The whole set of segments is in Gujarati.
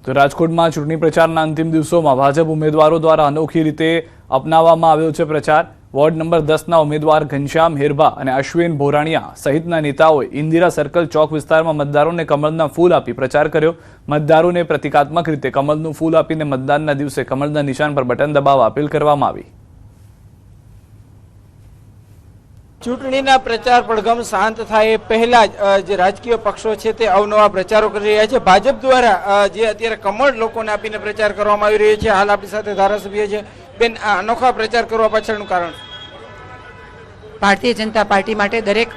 તો રાજકોટમાં ચૂંટણી પ્રચારના અંતિમ દિવસોમાં ભાજપ ઉમેદવારો દ્વારા અનોખી રીતે અપનાવવામાં આવ્યો છે પ્રચાર। વોર્ડ નંબર 10ના ઉમેદવાર ઘનશ્યામ હેરભા અને અશ્વિન ભોરાણીયા સહિતના નેતાઓએ ઇન્દિરા સર્કલ ચોક વિસ્તારમાં મતદારોને કમળના ફૂલ આપી પ્રચાર કર્યો। મતદારોને પ્રતિકાત્મક રીતે કમળનું ફૂલ આપીને મતદાનના દિવસે કમળના નિશાન પર બટન દબાવવા અપીલ કરવામાં આવી। ચૂંટણીના પ્રચાર પડઘમ શાંત થાય એ પહેલા જે રાજકીય પક્ષો છે તે અવનવા પ્રચારો કરી રહ્યા છે। ભાજપ દ્વારા જે અત્યારે કમળ લોકોને આપીને પ્રચાર કરવામાં આવી રહ્યો છે। હાલ આપણી સાથે ધારાસભ્ય છે બેન, આ અનોખા પ્રચાર કરવા પાછળનું કારણ? ભારતીય જનતા પાર્ટી માટે દરેક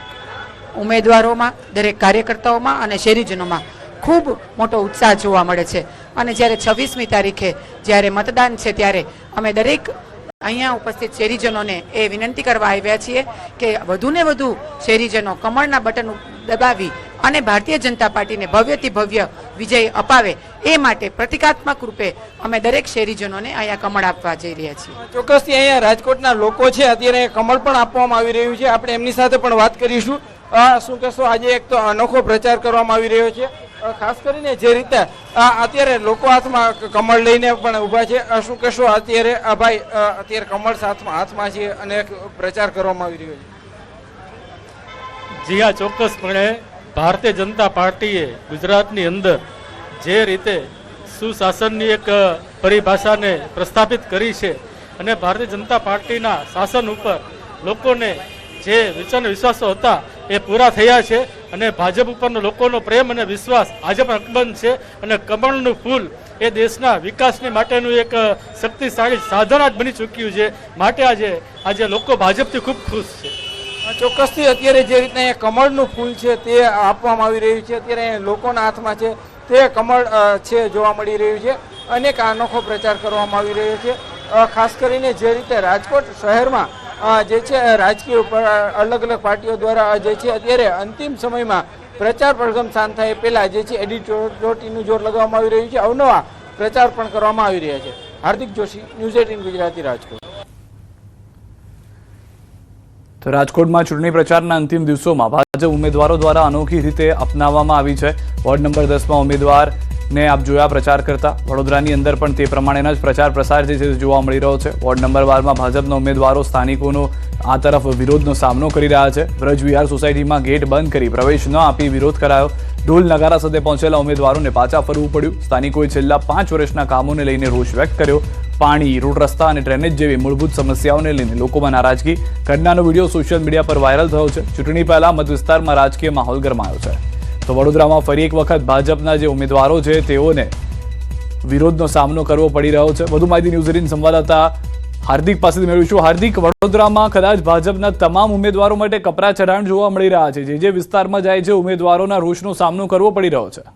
ઉમેદવારોમાં, દરેક કાર્યકર્તાઓમાં અને શહેરીજનોમાં ખૂબ મોટો ઉત્સાહ જોવા મળે છે અને જ્યારે 26મી તારીખે જ્યારે મતદાન છે ત્યારે અમે દરેક અહીંયા ઉપસ્થિત શહેરીજનોને એ વિનંતી કરવા આવ્યા છીએ કે વધુને વધુ શહેરીજનો કમળના બટન દબાવી અને ભારતીય જનતા પાર્ટીને ભવ્યથી ભવ્ય વિજય અપાવે એ માટે પ્રતિકાત્મક રૂપે અમે દરેક શહેરીજનોને અહીંયા કમળ આપવા જઈ રહ્યા છીએ। ચોક્કસથી અહીંયા રાજકોટના લોકો છે, અત્યારે કમળ પણ આપવામાં આવી રહ્યું છે, આપણે એમની સાથે પણ વાત કરીશું। શું કહેશો, આજે એક તો અનોખો પ્રચાર કરવામાં આવી રહ્યો છે, ખાસ કરીને જે રીતે અત્યારે લોકો હાથમાં કમળ લઈને પણ ઊભા છે, શું કહેશો અત્યારે ભાઈ, અત્યારે કમળ હાથમાં છે અને પ્રચાર કરવામાં આવી રહ્યો છે? જી હા, ચોક્કસપણે ભારતીય જનતા પાર્ટીએ ગુજરાતની અંદર જે રીતે સુશાસનની એક પરિભાષાને પ્રસ્થાપિત કરી છે અને ભારતીય જનતા પાર્ટીના શાસન ઉપર લોકોને જે વચન વિશ્વાસો હતા એ પૂરા થયા છે અને ભાજપ ઉપરનો લોકોનો પ્રેમ અને વિશ્વાસ આજે પણ અકબંધ છે અને કમળનું ફૂલ એ દેશના વિકાસની માટેનું એક શક્તિશાળી સાધન જ બની ચૂક્યું છે। માટે આજે લોકો ભાજપથી ખૂબ ખુશ છે। ચોક્કસથી અત્યારે જે રીતના અહીંયા કમળનું ફૂલ છે તે આપવામાં આવી રહ્યું છે, અત્યારે લોકોના હાથમાં છે તે કમળ છે જોવા મળી રહ્યું છે। અનેક અનોખો પ્રચાર કરવામાં આવી રહ્યો છે, ખાસ કરીને જે રીતે રાજકોટ શહેરમાં જે છે રાજકીય અલગ અલગ પાર્ટીઓ દ્વારા જે છે અત્યારે અંતિમ સમયમાં પ્રચાર પડઘમ શાંત થાય પહેલા જે છે એડિટોરિયલનું જોર લગાવવામાં આવી રહ્યું છે, અવનવા પ્રચાર પણ કરવામાં આવી રહ્યા છે। હાર્દિક જોશી, ન્યૂઝ 18 ગુજરાતી, રાજકોટ। તો રાજકોટમાં ચૂંટણી પ્રચારના અંતિમ દિવસોમાં ભાજપ ઉમેદવારો દ્વારા અનોખી રીતે અપનાવવામાં આવી છે। વોર્ડ નંબર 10માં ઉમેદવારને આપ જોયા પ્રચાર કરતા, વડોદરાની અંદર પણ તે પ્રમાણેના જ પ્રચાર પ્રસાર જે છે જોવા મળી રહ્યો છે। વોર્ડ નંબર 12માં ભાજપના ઉમેદવારો સ્થાનિકોનો આ તરફ વિરોધનો સામનો કરી રહ્યા છે। વ્રજ વિહાર સોસાયટીમાં ગેટ બંધ કરી પ્રવેશ ન આપી વિરોધ કરાયો। ઢોલ નગારા સાથે પહોંચેલા ઉમેદવારોને પાછા ફરવું પડ્યું। સ્થાનિકોએ છેલ્લા 5 વર્ષના કામોને લઈને રોષ વ્યક્ત કર્યો। પાણી, રોડ રસ્તા અને ડ્રેનેજ જેવી મૂળભૂત સમસ્યાઓને લઈને લોકોમાં નારાજગી। ઘટનાનો વિડીયો સોશિયલ મીડિયા પર વાયરલ થયો છે। ચૂંટણી પહેલા મત વિસ્તારમાં રાજકીય માહોલ ગરમાયો છે। તો વડોદરામાં ફરી એક વખત ભાજપના જે ઉમેદવારો છે તેઓને વિરોધનો સામનો કરવો પડી રહ્યો છે। વધુ માહિતી ન્યૂઝ 18 સંવાદદાતા હાર્દિક પાસેથી મેળવીશું। હાર્દિક, વડોદરામાં કદાચ ભાજપના તમામ ઉમેદવારો માટે કપરા ચઢાણ જોવા મળી રહ્યા છે, જે વિસ્તારમાં જાય છે ઉમેદવારોના રોષનો સામનો કરવો પડી રહ્યો છે।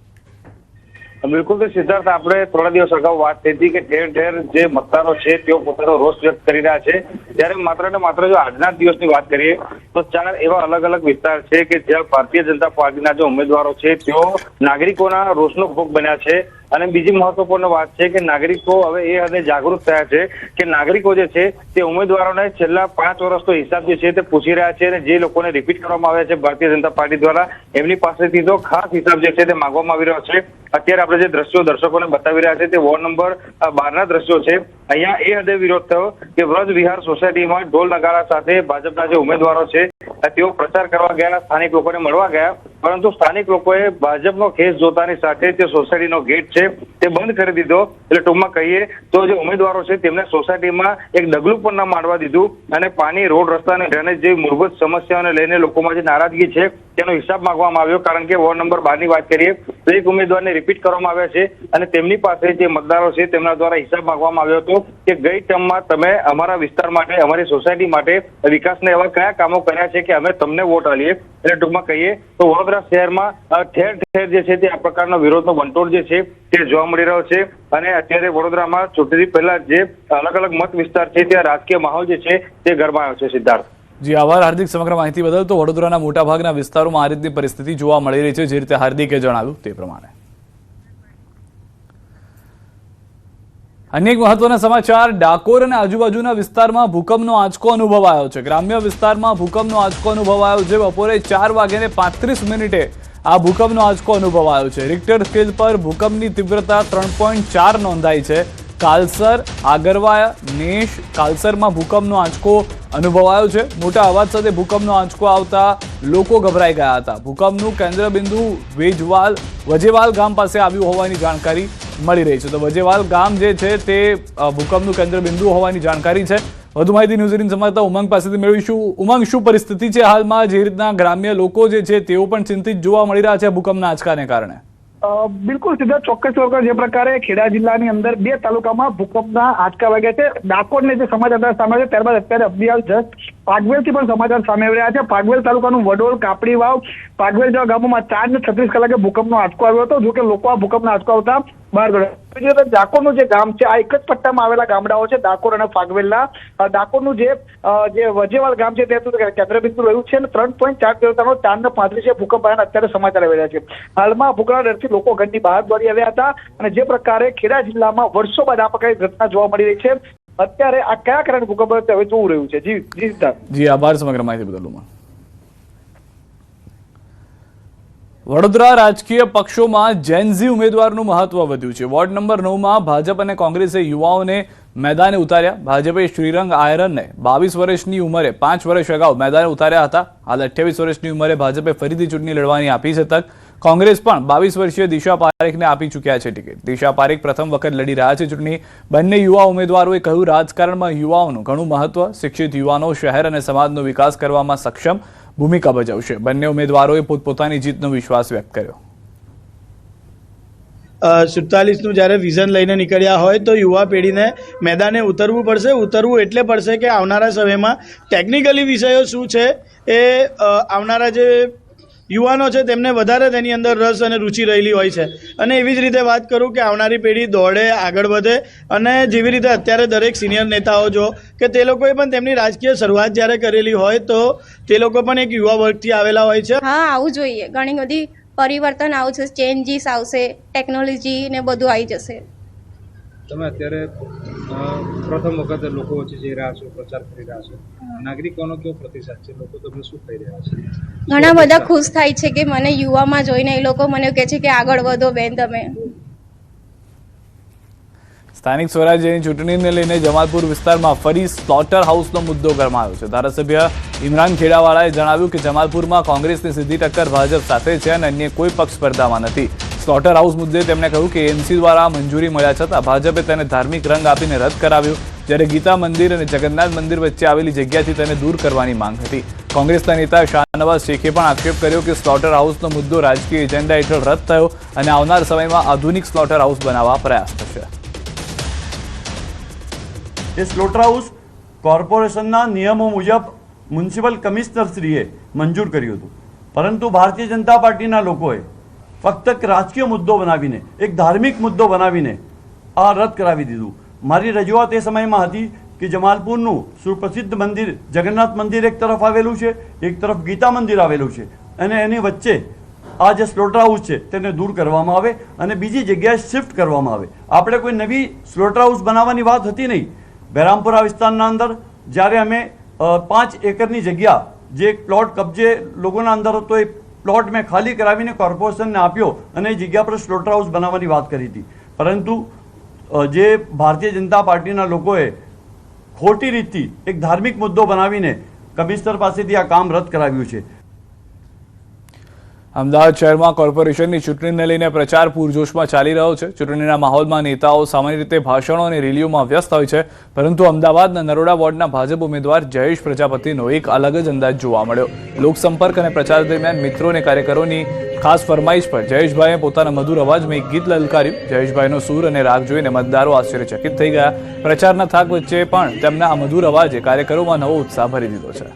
બિલકુલ તો સિદ્ધાર્થ, આપણે થોડા દિવસ અગાઉ વાત થઈ હતી કે ઠેર ઠેર જે મતદારો છે તેઓ પોતાનો રોષ વ્યક્ત કરી રહ્યા છે, ત્યારે માત્ર ને માત્ર જો આજના દિવસની વાત કરીએ તો 4 એવા અલગ અલગ વિસ્તાર છે કે જ્યાં ભારતીય જનતા પાર્ટીના જે ઉમેદવારો છે તેઓ નાગરિકોના રોષનો ભોગ બન્યા છે। અને બીજી મહત્વપૂર્ણ વાત છે કે નાગરિકો હવે એ હદે જાગૃત થયા છે કે નાગરિકો જે છે તે ઉમેદવારોને છેલ્લા 5 વર્ષનો હિસાબ જે છે તે પૂછી રહ્યા છે અને જે લોકોને રિપીટ કરવામાં આવ્યા છે ભારતીય જનતા પાર્ટી દ્વારા એમની પાસેથી તો ખાસ હિસાબ જે છે તે માંગવામાં આવી રહ્યો છે। અત્યારે આપણે જે દ્રશ્યો દર્શકોને બતાવી રહ્યા છે તે વોર્ડ નંબર 12ના દ્રશ્યો છે। અહીંયા એ હદે વિરોધ થયો કે વ્રજ વિહાર સોસાયટીમાં ઢોલ નગારા સાથે ભાજપના જે ઉમેદવારો છે તેઓ પ્રચાર કરવા ગયા, સ્થાનિક લોકોને મળવા ગયા, પરંતુ સ્થાનિક લોકોએ ભાજપનો ખેસ જોતાની સાથે તે સોસાયટીનો ગેટ છે તે બંધ કરી દીધો। એટલે ટૂંકમાં કહીએ તો જે ઉમેદવારો છે તેમને સોસાયટીમાં એક ડગલું પણ ના માંડવા દીધું અને પાણી, રોડ રસ્તા અને ડ્રેનેજ જેવી મૂળભૂત સમસ્યાઓને લઈને લોકોમાં જે નારાજગી છે તેનો હિસાબ માંગવામાં આવ્યો। કારણ કે વોર્ડ નંબર 12ની વાત કરીએ તો એક ઉમેદવારને રિપીટ કરવામાં આવ્યા છે અને તેમની પાસે જે મતદારો છે તેમના દ્વારા હિસાબ માંગવામાં આવ્યો હતો કે ગઈ ટર્મમાં તમે અમારા વિસ્તાર માટે, અમારી સોસાયટી માટે વિકાસના એવા કયા કામો કર્યા છે કે અમે તમને વોટ આલીએ। એટલે ટૂંકમાં કહીએ તો વડોદરા શહેરમાં ઠેર ઠેર જે છે તે આ પ્રકારનો વિરોધનો વંટોળ જે છે તે જોવા મળી રહ્યો છે અને અત્યારે વડોદરામાં ચૂંટણી પહેલા જે અલગ અલગ મત વિસ્તાર છે ત્યાં રાજકીય માહોલ જે છે તે ગરમાયો છે। સિદ્ધાર્થ, જી આભાર હાર્દિક સમગ્ર માહિતી બદલ। તો વડોદરાના મોટાભાગના વિસ્તારોમાં આ રીતની પરિસ્થિતિ જોવા મળી રહી છે, જે રીતે હાર્દિકે જણાવ્યું તે પ્રમાણે। અનેક મહત્વના સમાચાર। ડાકોર અને આજુબાજુના વિસ્તારમાં ભૂકંપનો આંચકો અનુભવાયો છે। ગ્રામ્ય વિસ્તારમાં ભૂકંપનો આંચકો અનુભવાયો છે। બપોરે 4:35 આ ભૂકંપનો આંચકો અનુભવાયો છે. રિક્ટર સ્કેલ પર ભૂકંપની તીવ્રતા 3.4 નોંધાઈ છે. કાલસર, આગરવાયા, નેશ, કાલસરમાં ભૂકંપનો આંચકો અનુભવાયો છે. મોટા અવાજ સાથે ભૂકંપનો આંચકો આવતા લોકો ગભરાઈ ગયા હતા. ભૂકંપનું કેન્દ્રબિંદુ વજેવાલ ગામ પાસે આવ્યું હોવાની જાણકારી મળી રહી છે. તો વજેવાલ ગામ જે છે તે ભૂકંપનું કેન્દ્રબિંદુ હોવાની જાણકારી છે. વધુ માહિતી ન્યૂઝ 18 સંવાદદાતા ઉમંગ પાસેથી મેળવીશું. ઉમંગ, શું પરિસ્થિતિ છે હાલમાં? જે રીતના ગ્રામ્ય લોકો જે છે તેઓ પણ ચિંતિત જોવા મળી રહ્યા છે ભૂકંપના આંચકાને કારણે. બિલકુલ સીધા ચોક્કસ વગર જે પ્રકારે ખેડા જિલ્લાની અંદર 2 તાલુકામાં ભૂકંપના આંચકા વાગ્યા છે. ડાકોરને જે સમાચાર સામે છે ત્યારબાદ અત્યારે અબડિયાલ જસ્ટ પાગવેલથી પણ સમાચાર સામે આવી રહ્યા છે. પાગવેલ તાલુકાનું વડોલ, કાપડી વાવ, પાગવેલ જેવા ગામોમાં 4 ને 36 કલાકે ભૂકંપનો આંચકો આવ્યો હતો. જોકે લોકો આ ભૂકંપના આંચકો આવતા બહાર ગયા. ડાકોરનું જે ગામ છે, આ એક જ પટ્ટામાં આવેલા ગામડાઓ છે, ડાકોર અને પાગવેલના. ડાકોરનું જે વજેવાલ ગામ છે તે કેન્દ્રબિંદુ રહ્યું છે અને 3.4 તીવ્રતાનો 4.35 ભૂકંપ આવ્યાના અત્યારે સમાચાર આવી રહ્યા છે. હાલમાં ભૂકંપના ડરથી લોકો ઘરની બહાર દોડી આવ્યા હતા અને જે પ્રકારે ખેડા જિલ્લામાં વર્ષો બાદ આ પ્રકારની ઘટના જોવા મળી રહી છે. અત્યારે આ કયા કારણે ભૂકંપ હવે જોવું રહ્યું છે. જી આભાર સમગ્ર માહિતી બદલ. વડોદરા રાજકીય પક્ષોમાં જેનઝી ઉમેદવારનું મહત્વ વધ્યું છે. વોર્ડ નંબર 9માં ભાજપ અને કોંગ્રેસે યુવાઓને મેદાને ઉતાર્યા. ભાજપે શ્રીરંગ આયરનને 22 વર્ષની ઉંમરે 5 વર્ષ અગાઉ મેદાને ઉતાર્યા હતા. હાલ 28 વર્ષની ઉંમરે ભાજપે ફરીથી ચૂંટણી લડવાની આપી છે તક. કોંગ્રેસ પણ 22 વર્ષીય દિશા પારેખને આપી ચૂક્યા છે ટિકિટ. દિશા પારેખ પ્રથમ વખત લડી રહ્યા છે ચૂંટણી. બંને યુવા ઉમેદવારોએ કહ્યું, રાજકારણમાં યુવાઓનું ઘણું મહત્વ. શિક્ષિત યુવાનો શહેર અને સમાજનો વિકાસ કરવામાં સક્ષમ ભૂમિકા ભજવશે. બંને ઉમેદવારોએ પોતપોતાની જીતનો વિશ્વાસ વ્યક્ત કર્યો. 47નું જ્યારે વિઝન લઈને નીકળ્યા હોય તો યુવા પેઢીને મેદાને ઉતરવું પડશે. ઉતરવું એટલે પડશે કે આવનારા સમયમાં ટેકનિકલી વિષયો શું છે એ આવનારા જે યુવાનો છે તેમને વધારે તેની અંદર રસ અને રુચિ રહેલી હોય છે. અને એવી જ રીતે વાત કરું કે આવનારી પેઢી દોડે, આગળ વધે અને જેવી રીતે અત્યારે દરેક સિનિયર નેતાઓ જો કે તે લોકોએ પણ તેમની રાજકીય શરૂઆત જ્યારે કરેલી હોય તો તે લોકો પણ એક યુવા વર્ગથી આવેલા હોય છે. હા, આવું જોઈએ. ઘણી બધી પરિવર્તન આવશે, ચેન્જીસ આવશે, ટેકનોલોજી ને બધું આવી જશે. તમે અત્યારે પ્રથમ વખત લોકો વચ્ચે જઈ રહ્યા છો, પ્રચાર કરી રહ્યા છો, નાગરિકોનો કેવો પ્રતિસાદ છે? લોકો તમને શું કહી રહ્યા છે? ઘણા બધા ખુશ થાય છે કે મને યુવામાં જોઈને એ લોકો મને કહે છે કે આગળ વધો બેન તમે. સ્થાનિક સ્વરાજ્યની ચૂંટણીને લઈને જમાલપુર વિસ્તારમાં ફરી સ્લોટર હાઉસનો મુદ્દો ગરમાયો છે. ધારાસભ્ય ઇમરાન ખેડાવાળાએ જણાવ્યું કે જમાલપુરમાં કોંગ્રેસની સીધી ટક્કર ભાજપ સાથે છે અને અન્ય કોઈ પક્ષ સ્પર્ધામાં નથી. સ્લોટર હાઉસ મુદ્દે તેમણે કહ્યું કે એમસી દ્વારા મંજૂરી મળ્યા છતાં ભાજપે તેને ધાર્મિક રંગ આપીને રદ કરાવ્યું. જ્યારે ગીતા મંદિર અને જગન્નાથ મંદિર વચ્ચે આવેલી જગ્યાથી તેને દૂર કરવાની માંગ હતી. કોંગ્રેસના નેતા શાહનવાઝ શેખે પણ આક્ષેપ કર્યો કે સ્લોટર હાઉસનો મુદ્દો રાજકીય એજન્ડા હેઠળ રદ થયો અને આવનાર સમયમાં આધુનિક સ્લોટર હાઉસ બનાવવા પ્રયાસ થશે. એ સ્લોટર હાઉસ કોર્પોરેશનના નિયમો મુજબ મ્યુનિસિપલ કમિશનરશ્રીએ મંજૂર કર્યું હતું, પરંતુ ભારતીય જનતા પાર્ટીના લોકોએ ફક્ત એક રાજકીય મુદ્દો બનાવીને, એક ધાર્મિક મુદ્દો બનાવીને આ રદ કરાવી દીધું. મારી રજૂઆત એ સમયમાં હતી કે જમાલપુરનું સુપ્રસિદ્ધ મંદિર જગન્નાથ મંદિર એક તરફ આવેલું છે, એક તરફ ગીતા મંદિર આવેલું છે અને એની વચ્ચે આ જે સ્લોટર હાઉસ છે તેને દૂર કરવામાં આવે અને બીજી જગ્યાએ શિફ્ટ કરવામાં આવે. આપણે કોઈ નવી સ્લોટર હાઉસ બનાવવાની વાત હતી નહીં. બહેરામપુરા વિસ્તારના અંદર જ્યારે અમે 5 એકરની જગ્યા જે પ્લોટ કબજે લોકોના અંદર હતો એ પ્લોટ મેં ખાલી કરાવીને કોર્પોરેશનને આપ્યો અને એ જગ્યા પર સ્લોટર હાઉસ બનાવવાની વાત કરી હતી. પરંતુ જે ભારતીય જનતા પાર્ટીના લોકોએ ખોટી રીતથી એક ધાર્મિક મુદ્દો બનાવીને કમિશનર પાસેથી આ કામ રદ કરાવ્યું છે. અમદાવાદ શહેરમાં કોર્પોરેશનની ચૂંટણીને લઈને પ્રચાર પૂરજોશમાં ચાલી રહ્યો છે. ચૂંટણીના માહોલમાં નેતાઓ સામાન્ય રીતે ભાષણો અને રેલીઓમાં વ્યસ્ત હોય છે, પરંતુ અમદાવાદના નરોડા વોર્ડના ભાજપ ઉમેદવાર જયેશ પ્રજાપતિનો એક અલગ જ અંદાજ જોવા મળ્યો. લોકસંપર્ક અને પ્રચાર દરમિયાન મિત્રો અને કાર્યકરોની ખાસ ફરમાઈશ પર જયેશભાઈએ પોતાના મધુર અવાજમાં એક ગીત લલકાર્યું. જયેશભાઈનો સૂર અને રાગ જોઈને મતદારો આશ્ચર્યચકિત થઈ ગયા. પ્રચારના થાક વચ્ચે પણ તેમના આ મધુર અવાજે કાર્યકરોમાં નવો ઉત્સાહ ભરી દીધો છે.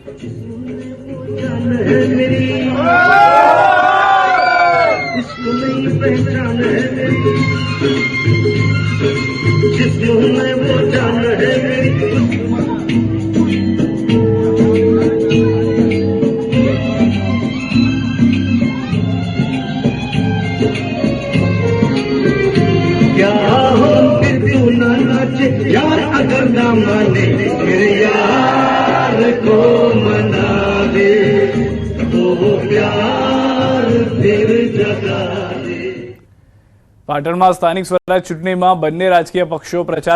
इसको नहीं पहचान है जिसको मैं वो जान है क्या हो फिर क्यों ना नाचे यार अगर ना माने फिर यार को मना दे तो प्यार देव जगा दे। પાટણમાં સ્થાનિક સ્વરાજ ચૂંટણીમાં બંને રાજકીય પક્ષો પ્રચાર